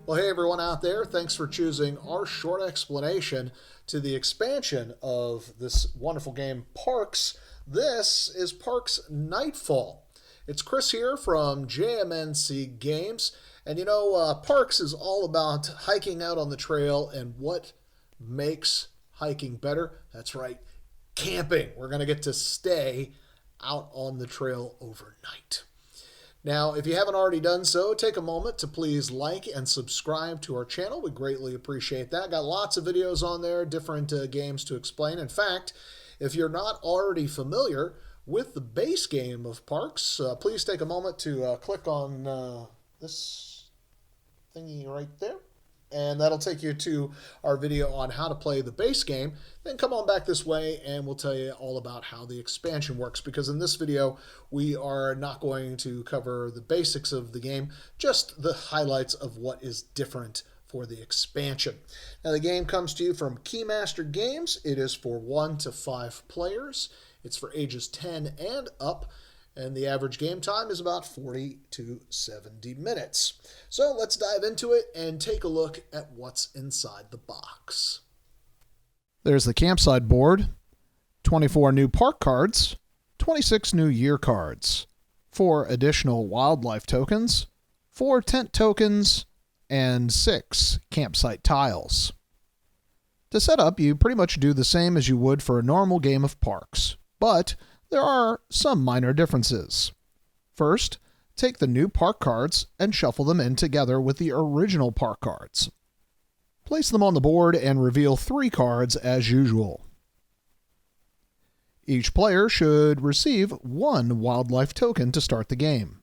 Well, hey everyone out there, thanks for choosing our short explanation to the expansion of this wonderful game, Parks. This is Parks Nightfall. It's Chris here from JMNC Games, and Parks is all about hiking out on the trail and what makes hiking better. That's right, camping. We're going to get to stay out on the trail overnight. Now, if you haven't already done so, take a moment to please like and subscribe to our channel. We greatly appreciate that. Got lots of videos on there, different games to explain. In fact, if you're not already familiar with the base game of Parks, please take a moment to click on this thingy right there. And that'll take you to our video on how to play the base game. Then come on back this way and we'll tell you all about how the expansion works, because in this video we are not going to cover the basics of the game, just the highlights of what is different for the expansion. Now, the game comes to you from Keymaster Games. It is for 1 to 5 players. It's for ages 10 and up. And the average game time is about 40 to 70 minutes. So let's dive into it and take a look at what's inside the box. There's the campsite board, 24 new park cards, 26 new year cards, 4 additional wildlife tokens, 4 tent tokens, and 6 campsite tiles. To set up, you pretty much do the same as you would for a normal game of Parks, but there are some minor differences. First, take the new park cards and shuffle them in together with the original park cards. Place them on the board and reveal 3 cards as usual. Each player should receive 1 wildlife token to start the game.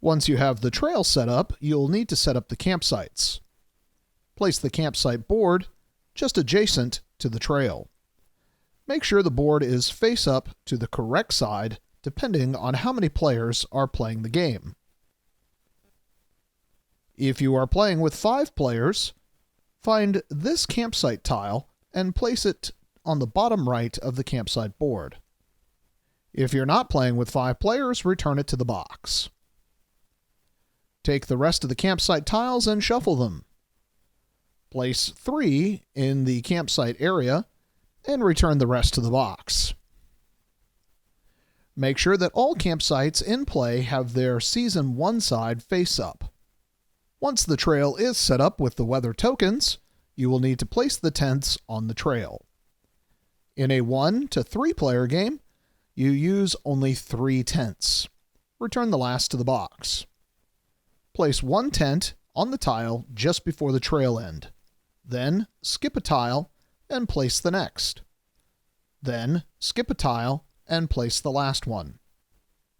Once you have the trail set up, you'll need to set up the campsites. Place the campsite board just adjacent to the trail. Make sure the board is face up to the correct side, depending on how many players are playing the game. If you are playing with 5 players, find this campsite tile and place it on the bottom right of the campsite board. If you're not playing with 5 players, return it to the box. Take the rest of the campsite tiles and shuffle them. Place 3 in the campsite area and return the rest to the box. Make sure that all campsites in play have their Season 1 side face up. Once the trail is set up with the weather tokens, you will need to place the tents on the trail. In a 1 to 3 player game, you use only 3 tents. Return the last to the box. Place 1 tent on the tile just before the trail end. Then skip a tile and place the next. Then skip a tile and place the last one.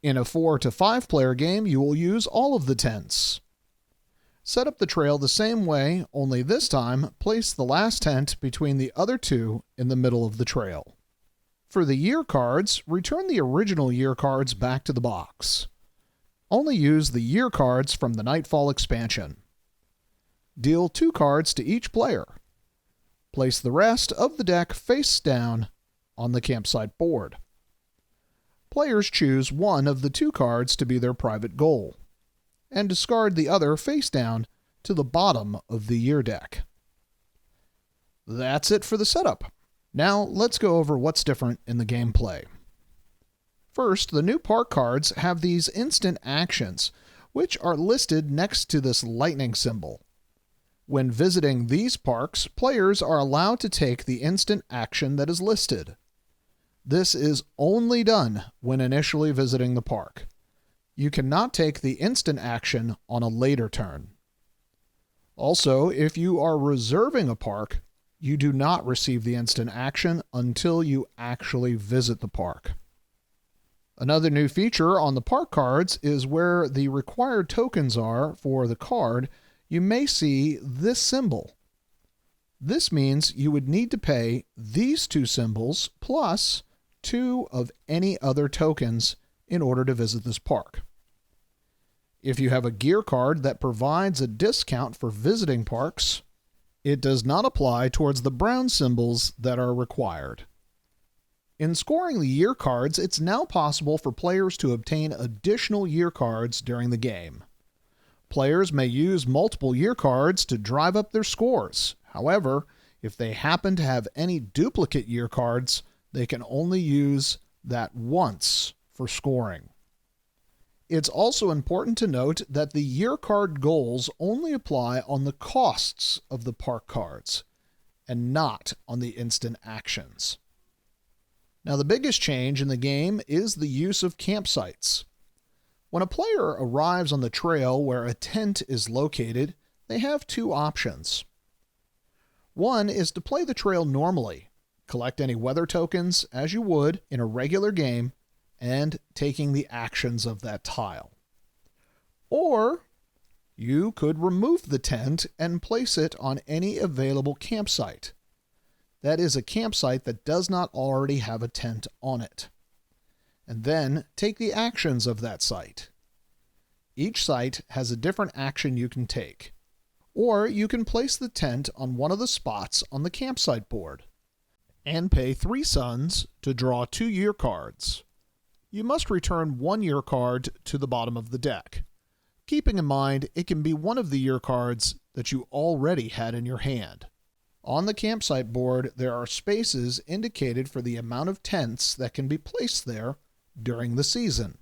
In a 4 to 5 player game, you will use all of the tents. Set up the trail the same way, only this time place the last tent between the other 2 in the middle of the trail. For the year cards, return the original year cards back to the box. Only use the year cards from the Nightfall expansion. Deal 2 cards to each player. Place the rest of the deck face down on the campsite board. Players choose 1 of the 2 cards to be their private goal, and discard the other face down to the bottom of the year deck. That's it for the setup. Now let's go over what's different in the gameplay. First, the new park cards have these instant actions, which are listed next to this lightning symbol. When visiting these parks, players are allowed to take the instant action that is listed. This is only done when initially visiting the park. You cannot take the instant action on a later turn. Also, if you are reserving a park, you do not receive the instant action until you actually visit the park. Another new feature on the park cards is where the required tokens are for the card. You may see this symbol. This means you would need to pay these 2 symbols plus 2 of any other tokens in order to visit this park. If you have a gear card that provides a discount for visiting parks, it does not apply towards the brown symbols that are required. In scoring the year cards, it's now possible for players to obtain additional year cards during the game. Players may use multiple year cards to drive up their scores. However, if they happen to have any duplicate year cards, they can only use that once for scoring. It's also important to note that the year card goals only apply on the costs of the park cards and not on the instant actions. Now, the biggest change in the game is the use of campsites. When a player arrives on the trail where a tent is located, they have two options. One is to play the trail normally, collect any weather tokens as you would in a regular game, and taking the actions of that tile. Or you could remove the tent and place it on any available campsite. That is a campsite that does not already have a tent on it. And then take the actions of that site. Each site has a different action you can take. Or you can place the tent on one of the spots on the campsite board and pay 3 suns to draw 2 year cards. You must return 1 year card to the bottom of the deck, keeping in mind it can be one of the year cards that you already had in your hand. On the campsite board, there are spaces indicated for the amount of tents that can be placed there during the season.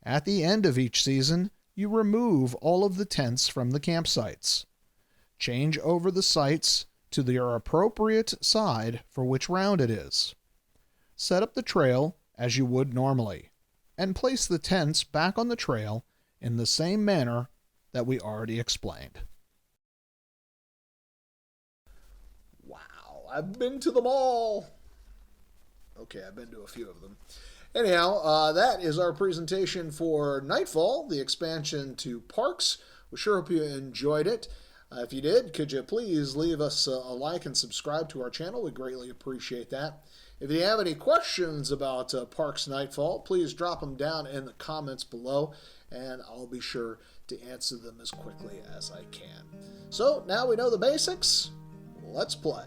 At the end of each season, you remove all of the tents from the campsites. Change over the sites to their appropriate side for which round it is. Set up the trail as you would normally, and place the tents back on the trail in the same manner that we already explained. Wow, I've been to them all. Okay, I've been to a few of them. Anyhow, that is our presentation for Nightfall, the expansion to Parks. We sure hope you enjoyed it. If you did, could you please leave us a like and subscribe to our channel? We greatly appreciate that. If you have any questions about Parks Nightfall, please drop them down in the comments below, and I'll be sure to answer them as quickly as I can. So now we know the basics. Let's play.